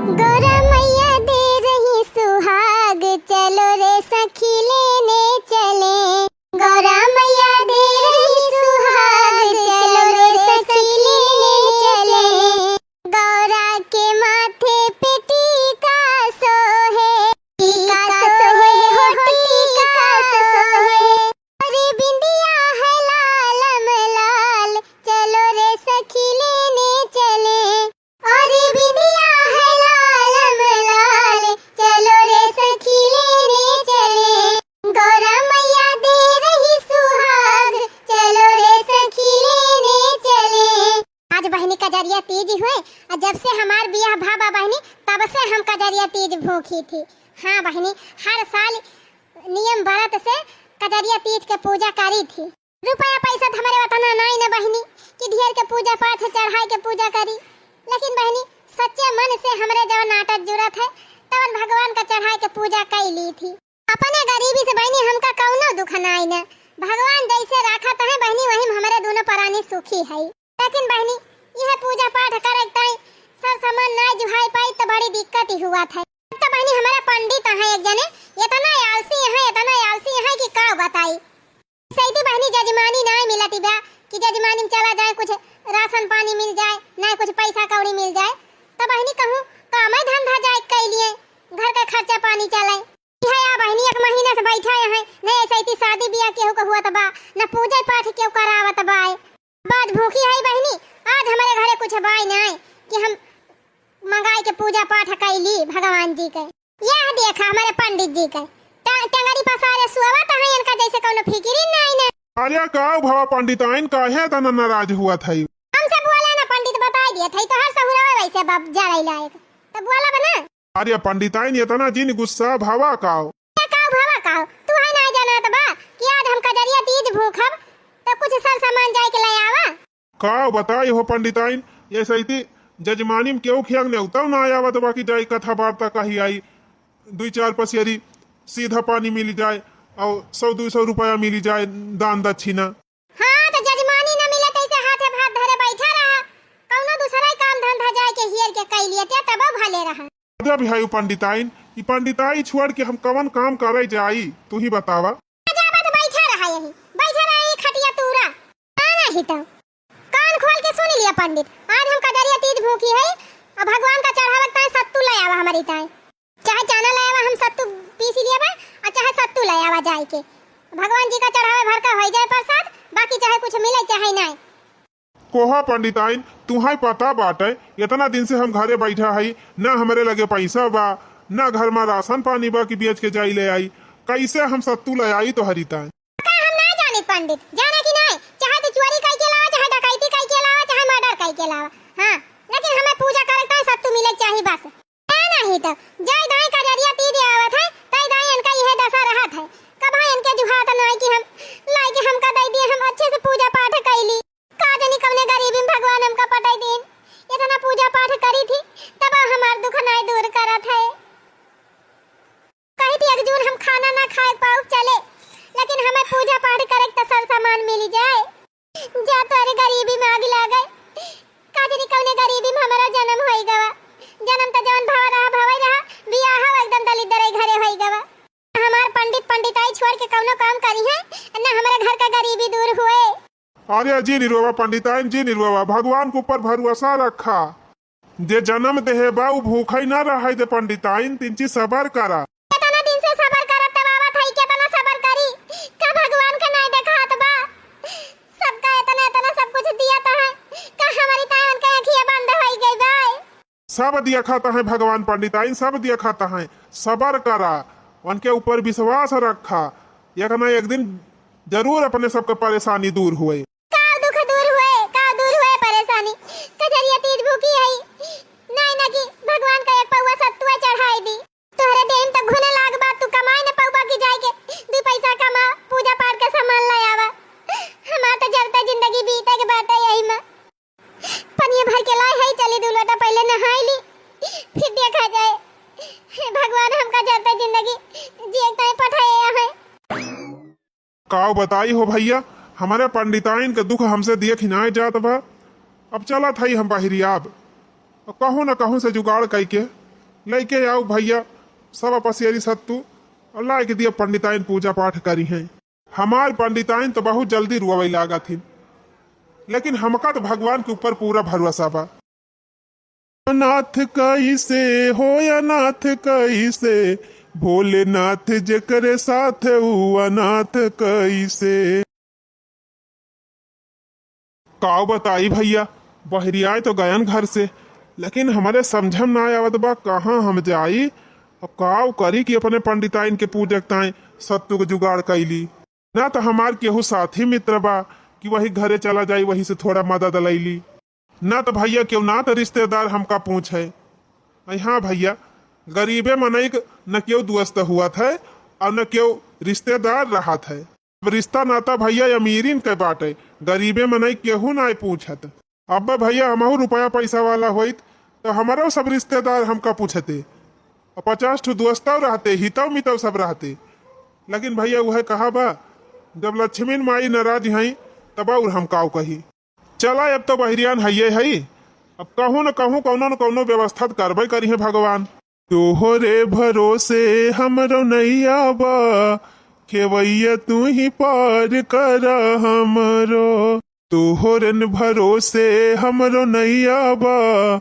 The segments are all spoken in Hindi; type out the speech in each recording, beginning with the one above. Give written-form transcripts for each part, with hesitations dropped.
गौरा मैया दे रही सुहाग, चलो रे सखी लेने चले। गौरा मैया दे रही सुहाग, चलो रे सखी लेने चले। गौरा के माथे पे टीका सोहे, टीका सोहे हो टीका सोहे। अरे बिंदिया है लाल लाल, चलो रे सखी लेने चले। अरे बिंदिया है लाल लाल, चलो रे सखी लेने चले। गौरा मैया दे रही सुहाग, चलो रे सखी लेने चले। आज बहनी कजरिया तीज हुए और जब से हमार बियाह भाबा बहनी तब से हम कजरिया तीज भूखी थी। हाँ बहनी, हर साल नियम व्रत से कजरिया तीज के पूजा करी थी। रुपया पैसा हमारे वतना नहीं न बहनी कि ढेर के पूजा पाठ चढ़ाई के पूजा करी, लेकिन बहनी सच्चे मन से हमरे जब नाटक जुड़त है तब भगवान का चढ़ाई के पूजा कर ली थी। अपने गरीबी से बहनी हमका कौनो दुख नाई न, भगवान जैसे रखत है बहनी वही हमारे दोनों प्राणी सुखी है। लेकिन बहनी यह पूजा पाठ करे ताई सब सामान ना जुहाई पाई तो बड़ी दिक्कत ही हुआ था। तो बहनी हमारा पंडित है एक जने इतना आलसी है कि का बताई। सही बहनी जजमानी ना मिलती बा कि जजमानी में चला जाए, कुछ राशन पानी मिल जाए, ना कुछ पैसा कौड़ी मिल जाए, तब बहनी कहूँ काम धंधा जाए के लिए घर का खर्चा पानी चलाए। यह बहनी एक महीना से बैठा है, न ऐसी शादी ब्याह केहू का हुआ तबा, न पूजा पाठ केहू करावत बा। बाद भूखी है बहनी, आज हमारे घरे कुछ बाई नहीं कि हम मंगाई के पूजा पाठ कैली भगवान जी के। यह देखा हमारे पंडित जी के टंगरी पसारे सुआवत है, इनका जैसे कोनो फिक्र नहीं न। अरे का भवा पंडिताइन काहे तना नाराज हुआ था? हमसे बोला ना, पंडित बता दिया था तो हर सहुरा वैसे बाप जा रही लायक तब बोला बना। अरे पंडिताइन इतना जिन गुस्सा भावा काओ तू है ना जाना तबा कि आज हम कजरिया तीज भूखब तो कुछ सब सामान जाए के ले आवा। का बताई हो पंडिताइन, ये सही जजमानी में क्यों खियांग ने उताव ना आया तो बाकी जाई कथा वार्ता कही आई, 2-4 पसेरी सीधा पानी मिल जाए और 100-200 रुपया मिल जाए दान दक्षिणा। हाँ तो जजमानी न मिले कैसे हाथे भात धरे बैठा रहा, कौनो दूसरा काम धंधा जाए के हियर के कई लिए तब भले रहा। अरे भाई पंडिताइन, ई पंडिताई छोड़ के हम कवन काम करे जाई तू ही बतावा। बैठा रहा ये खटिया तूरा आना ही तो कान खोल के सुन लिया पंडित। आज हम कजरिया तीज भूखी है और भगवान का चढ़ावा ताई सत्तू ले आवा हमारी ताई, चाहे चना ले आवा हम सत्तू पीस लिया बा और चाहे सत्तू ले आवा जाए के भगवान जी का चढ़ावा भर का हो जाए प्रसाद, बाकी चाहे कुछ मिले चाहे नहीं। कोहा पंडिताइन तुम्हारे पता बाटे इतना दिन से हम घरे बैठा है, ना हमारे लगे पैसा बा ना घर में राशन पानी बा कि बेच के जाई ले आई, कैसे हम सत्तू ले आई तो हरिता हम ना जाने पंडित जाने की नहीं, चाहे तो चोरी कई के लावा, चाहे डकैती कई के लावा, चाहे मर्डर कई के लावा, हाँ लेकिन हमें पूजा करता है सत्तू मिले चाहिए बस। नहीं तो जय दाई कजरिया तीज आवत है तई दाई इनका यह दशा रहत है, कब इनके जुहात नहीं कि हम लाई के हमका दे दिए, हम अच्छे से पूजा पाठ कैली का जानी कवने गरीबी में भगवान हमका पटाई दिन इतना पूजा पाठ करी थी तब हमार दुख नहीं दूर करत है। कही थी एक जून हम खाना ना खाए पाऊ चले, लेकिन हमें पूजा पाठ करे तो सब सामान मिल जाए। जा तोरे गरीबी में आग लागे, का जानी कवने गरीबी में हमारा जन्म होई गवा, जन्म तो जवन भावई रहा बियाह एकदम दलित दरे घरे होई गवा। हमार पंडिताई छोड़ के कौनो काम करी है ना हमारे घर का गरीबी दूर हुए। अरे जी निरोवा पंडिताइन जी निरोवा, भगवान के ऊपर भरोसा रखा, जे जन्म देहे बा उ भूखा ना रहा दे पंडिताइन, तीन चीज सबर करा। इतना दिन से सबर करत तबावा थाई के तना सबर करी का भगवान का नहीं देखा हाथ बा, सबका इतना सब कुछ दिया ता है का हमारी तावन के आंखें बंद होई गई बा। सब दिया खाता है भगवान पंडिताइन, सब दिया खाता है, सबर करा, उनके ऊपर विश्वास रखा, एक ना एक दिन जरूर अपने सबका परेशानी दूर हुए। दूर हुए परेशानी, कजरिया तीज भूखी है नहीं ना कि भगवान का एक पौवा सत्तू चढ़ाई दी, तोहरे देन तक घुने लाग बात तू कमाई न पौवा की जाए के 2 पैसा कमा पूजा पाठ का सामान ले आवा। हमार तो जलता जिंदगी बीते के बाटे यही में पनिया भर के लाई है, चली 2 लोटा पहले नहाई ली फिर देखा जाए। भगवान हमका जलता जिंदगी जी एक पठाया है। काव बताई हो भैया, हमारे पंडिताइन के दुख हमसे देख ही ना जात बा, अब चला था हम बाहरी आब कहूँ न कहूँ से जुगाड़ कई के लेके आओ भैया सब पसेरी सत्तू और ला के दिया पंडिताइन पूजा पाठ करी हैं। हमार पंडिताइन तो बहुत जल्दी रुआवे लागा थी, लेकिन हमका तो भगवान के ऊपर पूरा भरोसा बा। अनाथ कैसे हो अनाथ कैसे, भोलेनाथ जेकरे साथ ऊ अनाथ कैसे। काव बताई भैया, बहरियाए तो गयन घर से, लेकिन हमारे समझम ना आवत बा कहाँ हम जाई और काव करी कि अपने पंडिताइन के पूजक ताए सत्तू के जुगाड़ कैली। ना तो हमार केहू साथी मित्र बा कि वही घरे चला जाई वही से थोड़ा मदद लैली, ना तो भैया क्यों ना तो रिश्तेदार हमका पूछे। हाँ भैया, गरीबे मनई न क्यों दोस्त हुआ था और न क्यों रिश्तेदार रहा था। रिश्ता नाता भैया अमीरीन के बाटे, गरीबे मनई केहू ना पूछत। अब भैया हमहू रुपया पैसा वाला होइत तो हमारो सब रिश्तेदार हमका पूछते और 50 ठो दोस्तों रहते हितव मितव सब रहते। लेकिन भैया वह कहा बा जब लक्ष्मी माई नाराज हई तब और हम काव कही। चला अब तो बहरियान है, अब कहूँ न कहूँ कौनो न कौनो व्यवस्था करबे करी है भगवान। तोहरे भरोसे हमरो नैया बा, खेवैया तू ही पार कर हमरो। तोहरन भरोसे हमरो नैया बा,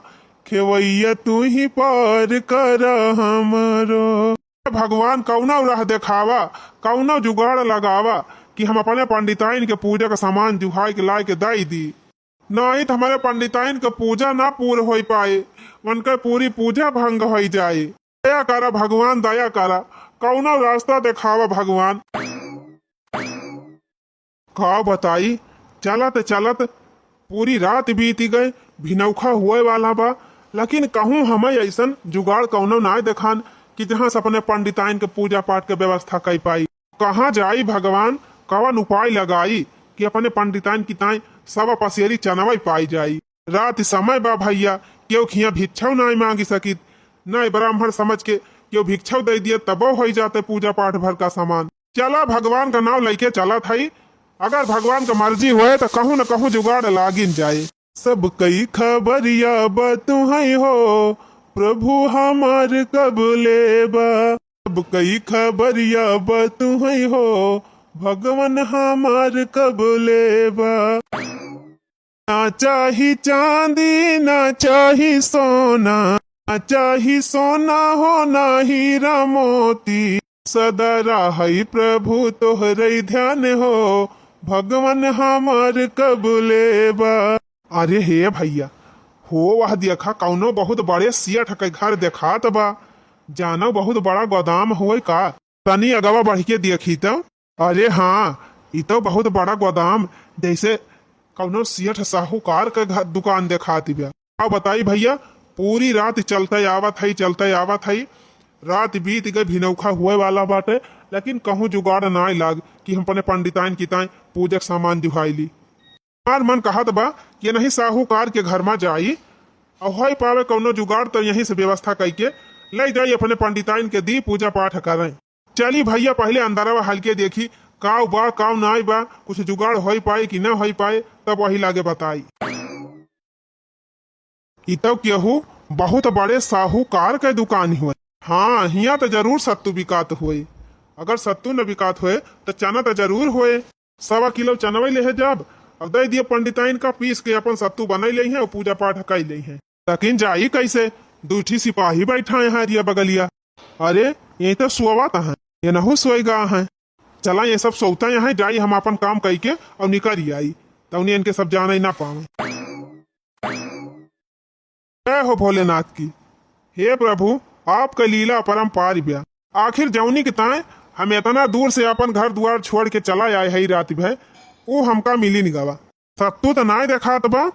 खेवैया तू ही पार कर हमरो। भगवान कौनो राह देखावा, कौनो जुगाड़ लगावा कि हम अपने पंडिताइन के पूजा का सामान जुहाई के लाए के दाई दी। नहीं तो हमारे पंडिताइन के पूजा ना पूर्ण हो पाए, उनका पूरी पूजा भंग हो जाए। दया करा भगवान, दया करा, कौनो रास्ता दिखावा भगवान। का बताई, चलत चलत पूरी रात बीती गए, भिनौखा हुए वाला बा, लेकिन कहूँ हमें ऐसा जुगाड़ कौनो ना दिखान कि जहाँ से अपने पंडिताइन के पूजा पाठ के व्यवस्था कर पाई। कहाँ जाई भगवान, कवन उपाय लगाई कि अपने पंडिताइन की ताई सब पसेरी चनवई पाई जाई। रात समय बा भैया, क्यों खिया भिक्षाव ना मांगी सकित, न ब्राह्मण समझ के क्यों भिक्षाव दे दिए तबो हो जाते पूजा पाठ भर का सामान। चला भगवान का नाम लेके चला था, अगर भगवान का मर्जी हुए तो कहूँ न कहूँ जुगाड़ लागिन जाए। सब कई खबरिया बतुहई हो, प्रभु हमार कब लेबा। सब कई खबरिया बतुहई हो, भगवान हमार कब लेबा। ना चाही चांदी ना चाही सोना, ना चाही सोना हो ना हीरा मोती, सदा राहई प्रभु तोहरे ध्यान हो, भगवान हमार कब लेबा। अरे हे भैया, हो वह देखा कौनो बहुत बड़े सियठ के घर देखात बा, जानो बहुत बड़ा गोदाम हुए का, तनी अगवा बढ़ के देखी तो। अरे हाँ, ये तो बहुत बड़ा गोदाम जैसे कौनो सियठ साहूकार के घर दुकान देखाती बा। अब बताई भैया, पूरी रात चलते आवत है, रात बीत गई, भिनौखा हुए वाला बाटे, लेकिन कहूँ जुगाड़ ना लाग कि हम अपने पंडिताइन की ताई पूजक सामान जुहाई ली। हमार मन कहत बा कि नहीं साहूकार के घर में जाई और हो पावे कौनो जुगाड़ तो यहीं से व्यवस्था करके ले जाई अपने पंडिताइन के दी पूजा पाठ करें। चली भैया पहले अंदरवा हल्के देखी काव बा काव नाई बा, कुछ जुगाड़ हो पाए कि ना हो पाए तब वही लागे बताई। इतो केहू बहुत बड़े साहूकार के दुकान हुए। हाँ, हिया तो जरूर सत्तू बिकात हुए, अगर सत्तू न बिकात हुए तो चना तो जरूर हुए। 1.25 किलो चनवई ले जब अब दे दिए पंडिताइन का, पीस के अपन सत्तू बना ले हैं और पूजा पाठ कर ले हैं। लेकिन जाई कैसे, दूठी सिपाही बैठा है हरिया बगलिया। अरे ये तो सोवा है, ये नहु सोएगा है। चला ये सब सोता यहाँ जाई, हम अपन काम कई के और निकल आई तो उन्हें इनके सब जाना ही ना पावे। जय हो भोलेनाथ की। हे प्रभु, आपका लीला परम्पार ब्या। आखिर जौनी के ताए हम इतना दूर से अपन घर द्वार छोड़ के चला आए है रात भर, वो हमका मिली नहीं गवा। सत्तू तो ना देखा बा,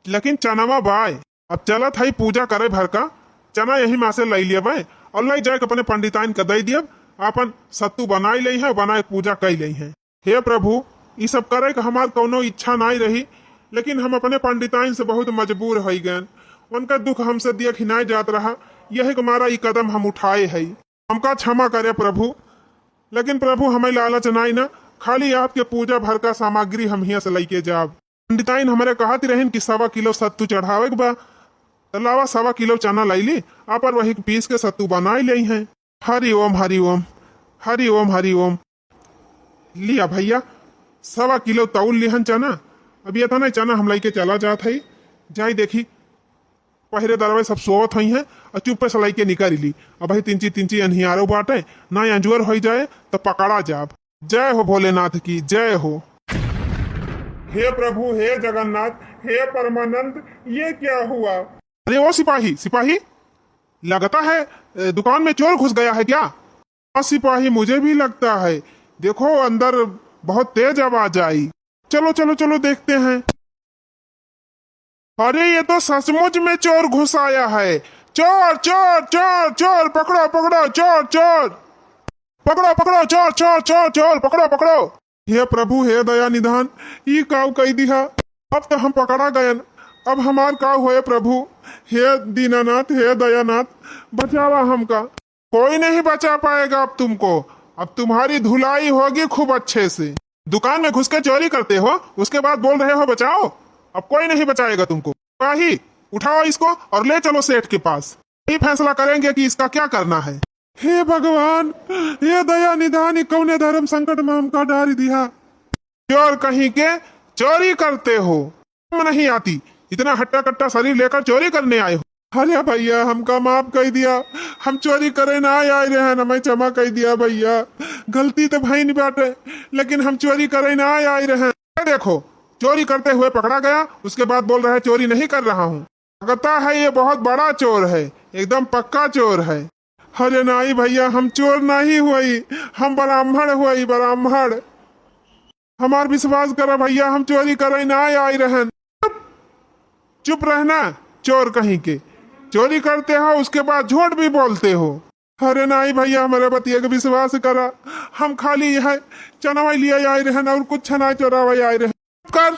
लेकिन चनावा बाय। अब चलत है पूजा करे भर का, चना यही माँ से ले लिया भाई और ले जाके अपने पंडिताइन का दे दिया, अपन सत्तू बनाई ली है, बनाए पूजा कई ली है। हे प्रभु, ये सब करे का हमार कोनो इच्छा नहीं रही, लेकिन हम अपने पंडिताइन से बहुत मजबूर हो गए। उनका दुख हमसे देख नहीं जात रहा, यही हमारा ये कदम हम उठाए है। हमका क्षमा करे प्रभु, लेकिन प्रभु हमें लालच नहीं ना, खाली आपके पूजा भर का सामग्री हम यहाँ से लेके जाब। पंडिताइन हमारे कहती रहन कि 1.25 किलो सत्तू चढ़ावे बा, तो लावा 1.25 किलो चना लाई ली, आप और वही पीस के सत्तू बनाई ले हैं। हरि ओम हरि ओम हरि ओम हरि ओम। लिया भैया 1.25 किलो तौल लिहन चना। अभी था ना चना हम लाई के चला जात है, जाई देखी पहरे दरवाजे सब सोवत हुई हैं और चुप से लाई के निकाल ली। अब भाई तिंची अनहियारो बाटे ना अंजुअर हो जाए तो पकड़ा जाब। जय हो भोलेनाथ की जय हो। हे प्रभु हे जगन्नाथ हे परमानंद, ये क्या हुआ? अरे ओ सिपाही सिपाही, लगता है दुकान में चोर घुस गया है क्या? हाँ सिपाही, मुझे भी लगता है। देखो अंदर बहुत तेज आवाज आई। चलो चलो चलो देखते हैं। अरे ये तो सचमुच में चोर घुस आया है। चोर चोर चोर चोर, पकड़ो पकड़ो चोर चोर, पकड़ो पकड़ो चोर चोर चोर चोर, पकड़ो पकड़ो। हे प्रभु हे दया निधान, ये काव कही दिया। अब तो हम पकड़ा गयन, अब हमार काव होए प्रभु। हे दीनानाथ हे दयानाथ, बचावा हमका। कोई नहीं बचा पाएगा अब तुमको। अब तुम्हारी धुलाई होगी खूब अच्छे से। दुकान में घुस के चोरी करते हो, उसके बाद बोल रहे हो बचाओ। अब कोई नहीं बचाएगा तुमको। सिपाही उठाओ इसको और ले चलो सेठ के पास। ये फैसला करेंगे कि इसका क्या करना है। हे भगवान हे दया निधान, कौने धर्म संकट में हमका डाल दिया। चोर कहीं के चोरी करते हो, नहीं आती, इतना हट्टा कट्टा शरीर लेकर चोरी करने आए हो। अरे भैया हमका माफ कर दिया, हम चोरी करे ना आए रहे न, मैं क्षमा कर दिया भैया। गलती तो भाई नहीं बाटे, लेकिन हम चोरी करे ना आए रहे। देखो चोरी करते हुए पकड़ा गया, उसके बाद बोल रहा है चोरी नहीं कर रहा हूँ। लगता है ये बहुत बड़ा चोर है, एकदम पक्का चोर है। अरे नहीं भैया, हम चोर नहीं हुई, हम ब्राह्मण हुई ब्राह्मण। हमार विश्वास करो भैया, हम चोरी करे ना आए रहे। चुप रहना चोर कहीं के, चोरी करते हो उसके बाद झूठ भी बोलते हो। अरे नहीं भैया, हमारे बतिया का विश्वास करा, हम खाली है चनावा लिया आए रहे और कुछ ना चोरावा आए रहे। कर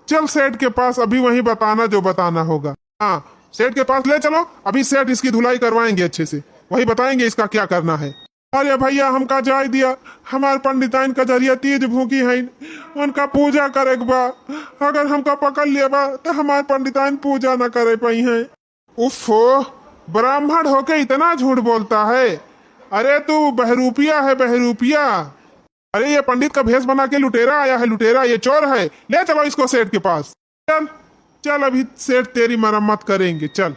चल सेठ के पास, अभी वही बताना जो बताना होगा। हाँ सेठ के पास ले चलो, अभी सेठ इसकी धुलाई करवाएंगे अच्छे से, वही बताएंगे इसका क्या करना है। अरे भैया हमका जाय दिया, हमार पंडिताइन का जरिया तीज भूखी है, उनका पूजा करे बा। अगर हमका पकड़ लिया बा तो हमार पंडिताइन पूजा न करे पाई है। उफ़ो, ब्राह्मण होके इतना झूठ बोलता है। अरे तू बहरूपिया है बहरूपिया। अरे ये पंडित का भेष बना के लुटेरा आया है, लुटेरा, ये चोर है। ले चलो इसको सेठ के पास। चल चल अभी सेठ तेरी मरम्मत करेंगे, चल।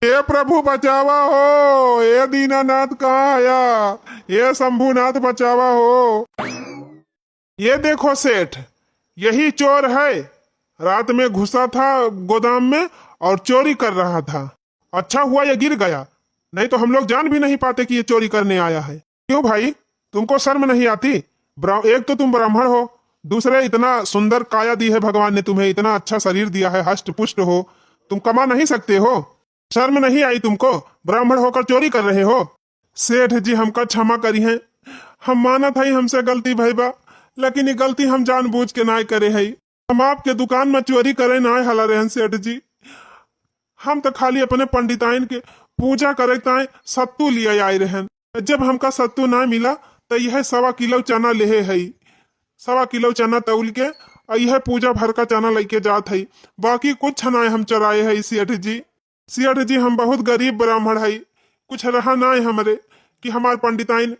हे प्रभु बचावा हो, ये दीनानाथ कहाँ आया, ये शंभुनाथ बचावा हो। ये देखो सेठ, यही चोर है, रात में घुसा था गोदाम में और चोरी कर रहा था। अच्छा हुआ ये गिर गया, नहीं तो हम लोग जान भी नहीं पाते कि ये चोरी करने आया है। क्यों भाई, तुमको शर्म नहीं आती? एक तो तुम ब्राह्मण हो, दूसरे इतना सुंदर काया दी है भगवान ने तुम्हें, इतना अच्छा शरीर दिया है, हष्ट पुष्ट हो, तुम कमा नहीं सकते हो? शर्म नहीं आई तुमको? ब्राह्मण होकर चोरी कर रहे हो। सेठ जी हमका क्षमा करी है, हम माना था हमसे गलती भई बा, लेकिन ये गलती हम जानबूझ के ना करे है। हम आपके दुकान में चोरी करे ना हला रहे सेठ जी। हम तो खाली अपने पंडिताइन के पूजा करे ताए सत्तू लिए आए रहे। जब हमका सत्तू ना मिला तो यह 1.25 किलो चना ले है, 1.25 किलो चना तौल के यह पूजा भर का चना लेके जात है। बाकी कुछ ना हम चराए है सेठ जी। सेठ जी हम बहुत गरीब ब्राह्मण है, कुछ रहा ना हमारे कि हमार पंडिताइन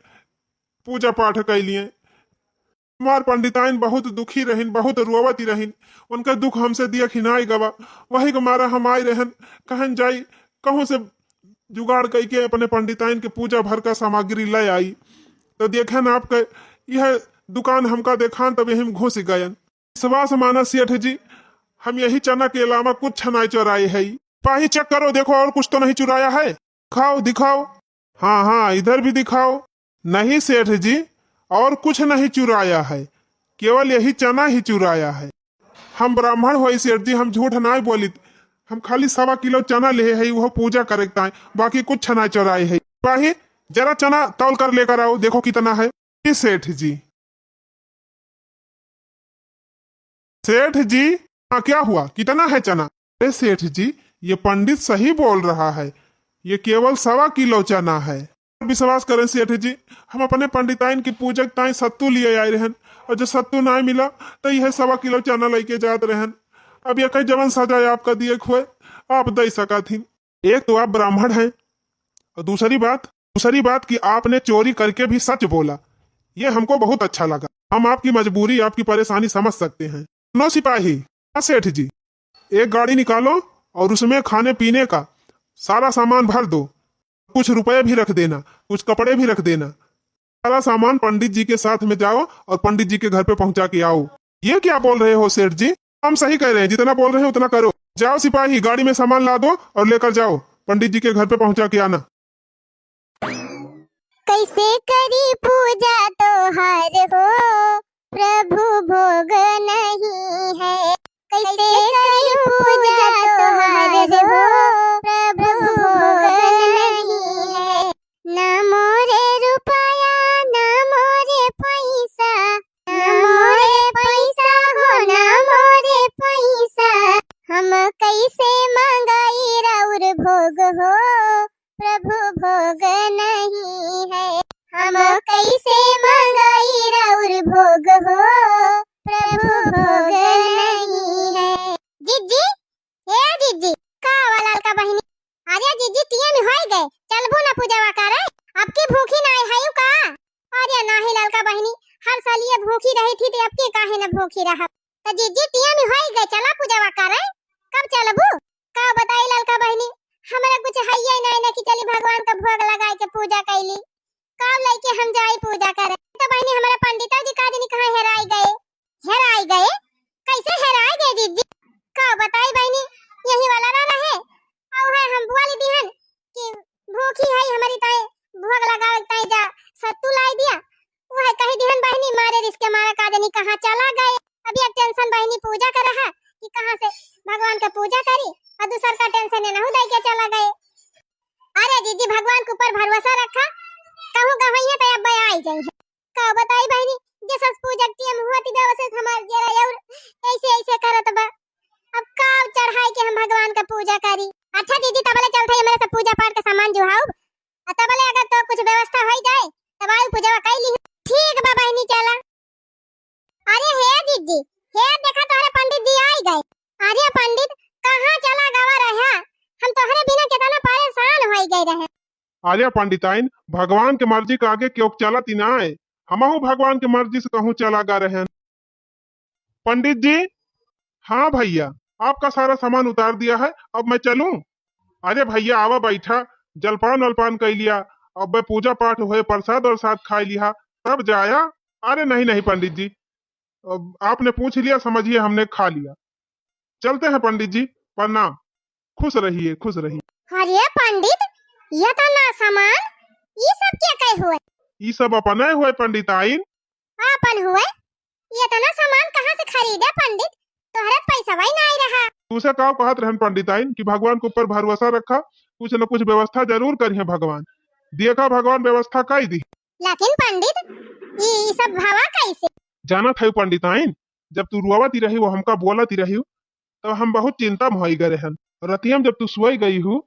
पूजा पाठ कैलिए। हमार पंडिताइन बहुत दुखी रहिन, बहुत रोवती रहिन, उनका दुख हमसे दिया खिनाई गवा। वही हमारा हम आए रहन, कहन जाई कहूँ से जुगाड़ करके अपने पंडिताइन के पूजा भर का सामग्री ले आई। तो देखन आपके यह दुकान हमका देखान, तब यही घुस गयन। विश्वास माना सेठ जी, हम यही चना के अलावा कुछ नहीं चुराए है। पाही चेक करो, देखो और कुछ तो नहीं चुराया है। दिखाओ दिखाओ। हाँ हाँ इधर भी दिखाओ। नहीं सेठ जी, और कुछ नहीं चुराया है, केवल यही चना ही चुराया है। हम ब्राह्मण हो सेठ जी, हम झूठ नहीं बोली, हम खाली 1.25 किलो चना ले है, वो पूजा करे, बाकी कुछ नहीं चुराए है। पाही जरा चना तौल कर लेकर आओ, देखो कितना है। सेठ जी, सेठ जी हाँ क्या हुआ, कितना है चना? अरे सेठ जी, ये पंडित सही बोल रहा है, ये केवल 1.25 किलो चना है। विश्वास करें सेठ जी, हम अपने पंडिताइन की पूजक ताई सत्तू लिए आए रहन, और जो सत्तू नहीं मिला तो यह 1.25 किलो चना लेके जात रहन। अब ये कई जवन सजाए आपका दिए खुए, आप दे सका थी। एक तो आप ब्राह्मण हैं और दूसरी बात कि आपने चोरी करके भी सच बोला। ये हमको बहुत अच्छा लगा। हम आपकी मजबूरी, आपकी परेशानी समझ सकते हैं। नो सिपाही, हाँ सेठ जी, एक गाड़ी निकालो और उसमें खाने पीने का सारा सामान भर दो। कुछ रुपए भी रख देना, कुछ कपड़े भी रख देना। सारा सामान पंडित जी के साथ में जाओ और पंडित जी के घर पे पहुंचा के आओ। ये क्या बोल रहे हो सेठ जी? हम सही कह रहे हैं, जितना बोल रहे हैं उतना करो। जाओ सिपाही, गाड़ी में सामान ला दो और लेकर जाओ, पंडित जी के घर पे पहुंचा के आना। कैसे करी पूजा तोहार हो, प्रभु भोग नहीं है। कैसे करी पूजा तोहार हो, प्रभु भोग नहीं है। ना मोरे रुपया, ना मोरे पैसा, ना मोरे पैसा हो, ना मोरे पैसा। हम कैसे मंगाई राउर भोग हो, प्रभु भोग नहीं है। हम कैसे मंगाई राउर भोग हो, प्रभु भोग नहीं है। जीजी, हे जीजी, का वाला का बहिनी, अरे जीजी तिया में होई गए, चलबो ना पूजावा करे। अब की भूखी ना है का? अरे नाही ललका बहिनी, हर साल ये भूखी रही थी, तो अब की काहे ना भूखी रहा। तो जीजी तिया में होई गए, चला पूजावा करे। कब चलबू? का बताई ललका बहिनी, हमरा कुछ है ही नहीं ना कि चली भगवान का भोग लगाए के पूजा कैली। कब लेके हम जाई पूजा करे? तो बहनी हमारे पंडिता जी का दिन कहां हेराई गए? हेराई गए? कैसे हेराई गए दीदी? का बताई बहनी, यही वाला ना रहे और है हम बुआ ली दिहन कि भूखी है हमारी ताई, भोग लगावे ताई जा सत्तू लाई दिया। वो है कही दिहन बहनी, मारे रिश्ते मारे का दिन कहां चला गए। अभी एक टेंशन बहनी पूजा कर रहा कि कहां से भगवान का पूजा करी, और दूसर का टेंशन नहीं दे के चला गए। अरे दीदी भगवान के ऊपर भरोसा रखा, कहूं गवैया तो अब आई जाई। का बताई बहनी, जे सस पूजा के मुहती व्यवस्थित हमार जरा और ऐसे ऐसे करत बा। अब का चढ़ाई के हम भगवान का पूजा करी। अच्छा दीदी तबले चलते हमारे सब पूजा पाठ का सामान जुहाऊ, तबले अगर तो कुछ व्यवस्था हो जाए तब आई पूजा कर ली। ठीक बा बहनी चला। अरे हे दीदी, हे देखा तोहरे पंडित जी आई गए। अरे पंडित कहां चला गवा रहा? हम तोहरे बिना कितना परेशान हो गए रहे। अरे पंडिताइन, भगवान के मर्जी के आगे क्यों चलत ही ना है? हमहू भगवान के मर्जी से कहूँ चला गा रहे हैं। पंडित जी, हाँ भैया, आपका सारा सामान उतार दिया है, अब मैं चलूं? अरे भैया आवा बैठा, जलपान वलपान कर लिया, अब मैं पूजा पाठ हुए, प्रसाद और साथ खा लिया, तब जाया। अरे नहीं नहीं पंडित जी, अब आपने पूछ लिया, समझिए हमने खा लिया। चलते हैं पंडित जी, प्रणाम। खुश रहिए, खुश रहिए। अरे पंडित, ये तो ना सामान, ये सब क्या कहे हुए? ये सब अपने हुए पंडिताइन। अपन हुए? ये तो ना सामान कहाँ से खरीदे पंडित? तोहरे पैसा वही नहीं रहा। तुसे का कहत रहन पंडिताइन कि भगवान के ऊपर भरोसा रखा, कुछ न कुछ व्यवस्था जरूर करिए भगवान। देखा भगवान व्यवस्था कर दी। लेकिन पंडित, ये सब भावा कैसे? जाना था पंडिताइन, जब तू रुआवती रही वो हमका बोलती रही, तो हम बहुत चिंता में हो गए रहन। रतियम जब तू सोई गई हूँ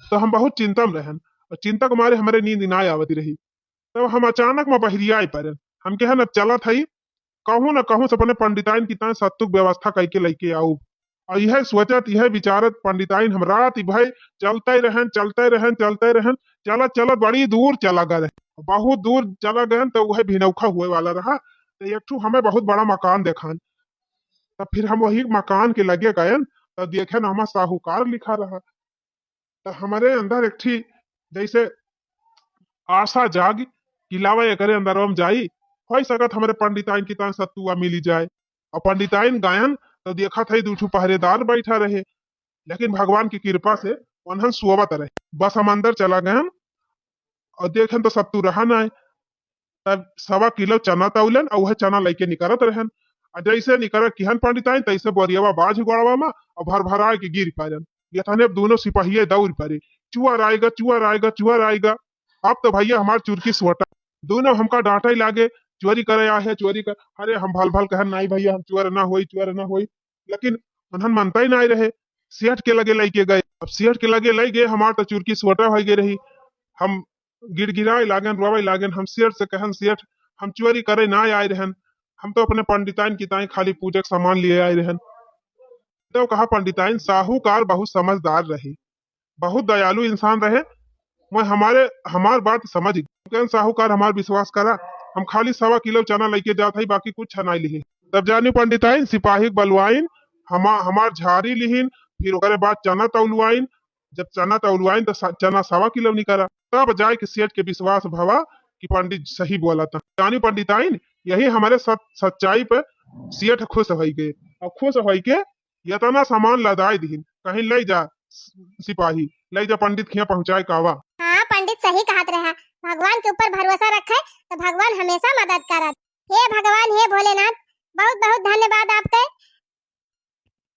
तो हम बहुत चिंता में रहन, और चिंता के मारे हमारे नींद ना आवती रही। तब हम अचानक में बहरिया पर हम कहन अब चला था कहूँ न कहूँ से अपने पंडिताइन की तरह सत्तुक व्यवस्था करके लेके आऊ। और यह सोचत यह विचारत पंडिताइन हम रात भय चलते रहन चलते रहन चलते रहन, चलत चलत बड़ी दूर चला गए। बहुत दूर चला गए तो वह भिनौखा हुए वाला रहा, तो एक ठू हमें बहुत बड़ा मकान देखान। तब फिर हम वही मकान के लगे गए, तो देखे न हमारा साहूकार लिखा रहा। तो हमारे अंदर एक थी जैसे आशा जाग कि लावा ये करे अंदर हम जाई, हो सकत हमारे पंडिताइन की तरह सत्तुआ मिली जाए। और पंडिताइन गायन तो देखा था दू ठू पहरेदार बैठा रहे, लेकिन भगवान की कृपा से उन्हन सोवत रहे। बस हम अंदर चला गए और देखें तो सत्तू रहा ना। तब 1.25 किलो चना तौलन और वह चना लेके निकलत रहन। और जैसे निकल किहन पंडिताइन तैसे बोरियावा बाझ गोड़वा में और भर भरा के गिर पारन। ये थाने दोनों सिपाही दौड़ पड़े, चुअर आएगा चुअर आएगा चुअर आएगा। अब तो भैया हमार चुरकी सोटा, दोनों हमका डांटे लागे, चोरी करे आ है चोरी कर। अरे हम भल भल कहन नहीं भैया हम चुअर ना होई चुअर ना होई, लेकिन उन्हन मानता ही नहीं रहे। सेठ के लगे लेके गए, अब सेठ के लगे ले गए, हमार तो चुरकी सोटा हो गई रही। हम गिड़गिड़ाए लागन रोवे लागन, हम सेठ से कहन सेठ हम चोरी करे ना आए रहन, हम तो अपने पंडिताइन की ताई खाली पूजक सामान लिए आए रहन। तो कहा पंडिताइन साहूकार बहुत समझदार रहे, बहुत दयालु इंसान रहे। मैं हमार बात समझ गए। साहूकार हमार विश्वास करा, हम खाली 1.25 किलो चना लेके जात हई, बाकी कुछ नहीं लिही। तब जानी पंडिताइन सिपाही बलवाइन, हमार झाड़ी लिहिन, फिर ओकरे बाद चना तौलवाइन। जब चना तौलवाइन तो चना 1.25 किलो निकला। तब जाए के सेठ के विश्वास भवा कि पंडित सही बोला था। जानी पंडिताइन यही हमारे सच्चाई पे सेठ खुश हो गए, और खुश हो के इतना सामान लदाई दीन, कहीं ले जा सिपाही, ले जा पंडित खिया पहुंचाए कावा। हाँ पंडित सही कहत रहा, भगवान के ऊपर भरोसा रखे तो भगवान हमेशा मदद करत। हे भगवान, हे भोलेनाथ, बहुत बहुत धन्यवाद आपके।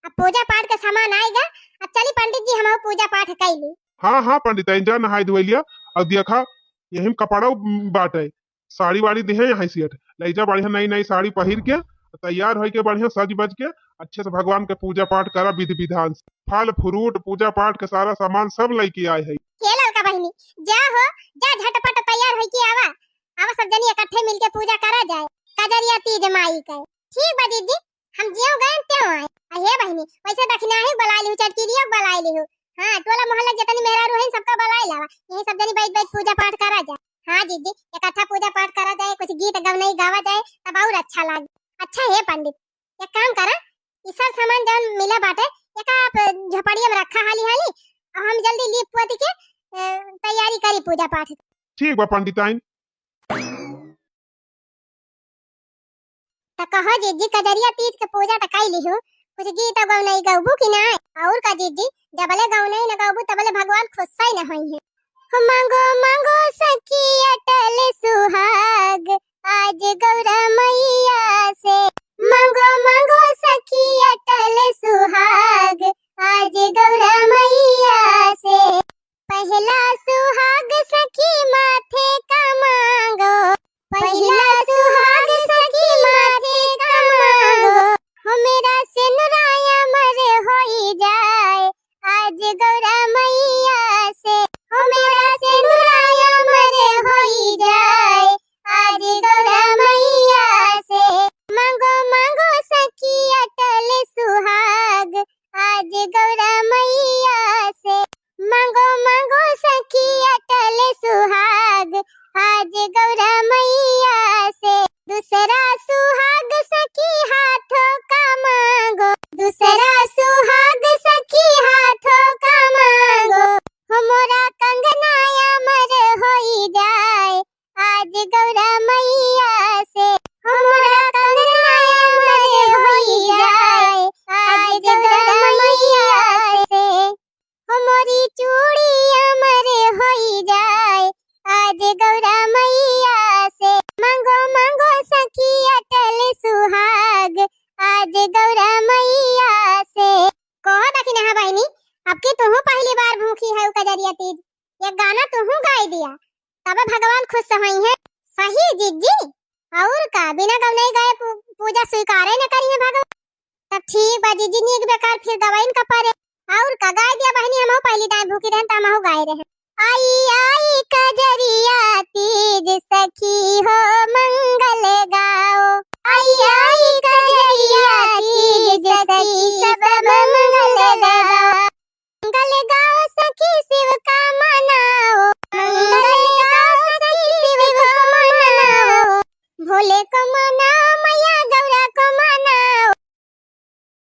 अब पूजा पाठ का सामान आएगा। अब चली पंडित जी, हम पूजा पाठ कैली। हाँ हाँ पंडिताइन जा नहाई धोई लिया, और देखा यही कपड़ा बाटे, साड़ी वाड़ी दिहे यहाँ सेठ, ले जा बढ़िया नई नई साड़ी पहिर के तैयार हो के बढ़िया सज बज के अच्छे से भगवान के पूजा पाठ करा विधि विधान से। फल फ्रूट पूजा पाठ के सारा सामान सब लेके आए है। के लड़का बहिनी जा हो, जा झटपट तैयार हो के आवा। आवा सब जनी इकट्ठे मिलके पूजा करा जाए कजरिया तीज माई के। ठीक बा दीदी, हम जियो गए त्यों आए। हे बहिनी वैसे दक्षिणा ही बलाई लिहु, चटकिरिया बलाई लिहु। हां टोला मोहल्ला जितनी मेहरारू है सबका बलाई लावा, यही सब जनी बैठ बैठ पूजा पाठ करा जाए। हां दीदी, इकट्ठा पूजा पाठ करा जाए, कुछ गीत गवनई गावा जाए तब और अच्छा लागे। अच्छा है पंडित, एक काम करा, ई सब सामान जौन मिला बाटे एक आप झोपड़िया में रखा हाली हाली, और हम जल्दी लीप पोत के तैयारी करी पूजा पाठ। ठीक बा पंडिताइन। त कहो जीजी कजरिया तीज के पूजा त कैली हो, कुछ गीत गवनई गाबू कि ना? और का जीजी, जबले गवनई न गाबू तबले भगवान खुश ही न होई है। हो मांगो मांगो सखी अटल सुहाग, आज गौरा मैया से। मांगो मांगो सखी अटल सुहाग, आज गौरा मैया से। पहला सुहाग सखी माथे का मांगो, पहला सुहाग सखी माथे का मांगो। हो मेरा सिनुराया मर होई जाए, आज गौरा मैया से। हो मेरा सिनुराया मर होई जाए, आज गौरा मैया से। मांगो मांगो सखी अटल सुहाग, आज गौरा मैया से। मांगो मांगो सखी अटल सुहाग, आज गौरा मैया से। दूसरा सुहाग सखी हाथों का मांगो, दूसरा सुहाग सखी हाथों का मांगो। हो मोरा कंगनाया मर होई जाए, आज गौरा मैया से। हो मोरा कंगनाया मर होई जाए, आज गौरा मैया से। हो मोरी चूड़िया मर होई जाए, आज गौरा मैया से। मांगो मांगो सखी अटल सुहाग, आज गौरा मैया से। कहो दक्षिणा हा बहिनी, अब की तुहू पहली बार भूखी है कजरिया तीज, ये गाना तुहू गाई दिया तब भगवान खुश होई है। सही जीजी, और का बिना गवनई गाए पूजा स्वीकारे न करी है भगवान। तब ठीक बा जीजी, नीक बेकार फिर गवाइन का पारे। और का गाय दिया बहनी, हम पहली दान भूखी रहन त हम गाय रहे।